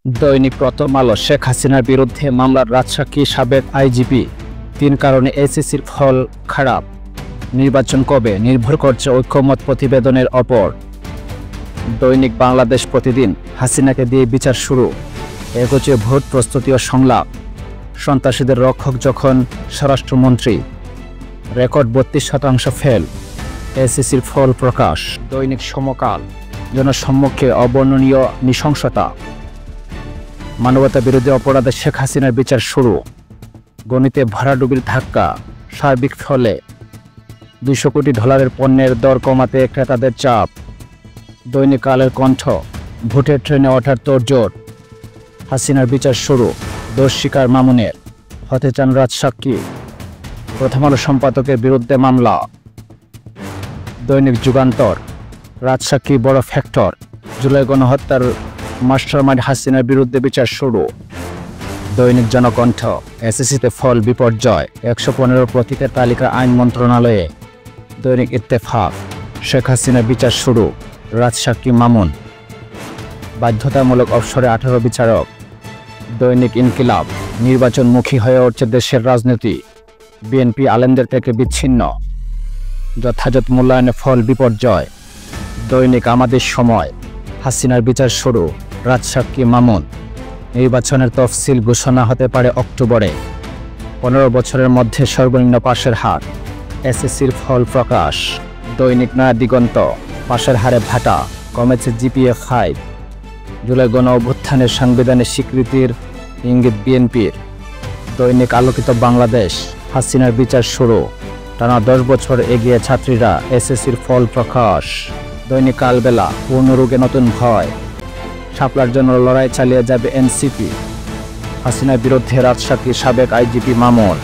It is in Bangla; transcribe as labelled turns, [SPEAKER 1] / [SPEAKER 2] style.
[SPEAKER 1] দৈনিক প্রথম আলো শেখ হাসিনার বিরুদ্ধে মামলার রাজশাহী সাবেক আইজিপি 3 কারণে এসএসসির ফল খারাপ। নির্বাচন কবে নির্ভর করছে ঐক্যমত প্রতিবেদনের ওপর। দৈনিক বাংলাদেশ প্রতিদিন হাসিনাকে দিয়ে বিচার শুরু, এগোচ্ছে ভোট প্রস্তুতি ও সংলাপ। সন্ত্রাসীদের রক্ষক যখন স্বরাষ্ট্রমন্ত্রী, রেকর্ড 32% ফেল, এসএসসির ফল প্রকাশ। দৈনিক সমকাল জনসম্মুখে অবর্ণনীয় নৃশংসতা, মানবতা বিরোধী অপরাধে শেখ হাসিনার বিচার শুরু। গণিতে ভরাডুবির ধাক্কা, সার্বিক ফলে $200 কোটি পণ্যের দর কমাতে ক্রেতাদের চাপ। দৈনিক কালের কণ্ঠ ভোটের ট্রেনে ওঠার তোড়জোড়, হাসিনার বিচার শুরু, দোষ স্বীকার মামুনের, হতে চান রাজসাক্ষী। প্রথম আলো সম্পাদকের বিরুদ্ধে মামলা। দৈনিক যুগান্তর রাজসাক্ষী বড় ফ্যাক্টর, জুলাই গণহত্যার মাস্টারমাইন্ড হাসিনার বিরুদ্ধে বিচার শুরু। দৈনিক জনকণ্ঠ এসএসসিতে ফল বিপর্যয়, 115 প্রতীকের তালিকা আইন মন্ত্রণালয়ে। দৈনিক ইত্তেফাক শেখ হাসিনার বিচার শুরু, রাজসাক্ষী মামুন, বাধ্যতামূলক অবসরে 18 বিচারক। দৈনিক ইনকিলাব নির্বাচনমুখী হয়ে উঠছে দেশের রাজনীতি, বিএনপি আলেমদের থেকে বিচ্ছিন্ন, যথাযথ মূল্যায়নে ফল বিপর্যয়। দৈনিক আমাদের সময় হাসিনার বিচার শুরু, রাজসাক্ষী মামুন, নির্বাচনের তফসিল ঘোষণা হতে পারে অক্টোবরে। 15 বছরের মধ্যে সর্বনিম্ন পাশের হার, এসএসসির ফল প্রকাশ। দৈনিক নয়া দিগন্ত পাশের হারে ভাটা, কমেছে জিপিএ 5। জুলাই গণ অভ্যুত্থানের সাংবিধানিক স্বীকৃতির ইঙ্গিত বিএনপির। দৈনিক আলোকিত বাংলাদেশ হাসিনার বিচার শুরু, টানা 10 বছর এগিয়ে ছাত্রীরা, এসএসসির ফল প্রকাশ। দৈনিক কালবেলা পূর্ণরোগে নতুন ভয়, শাপলার জন্য লড়াই চালিয়ে যাবে এনসিপি, হাসিনার বিরুদ্ধে রাজশাহীর সাবেক আইজিপি মামুন।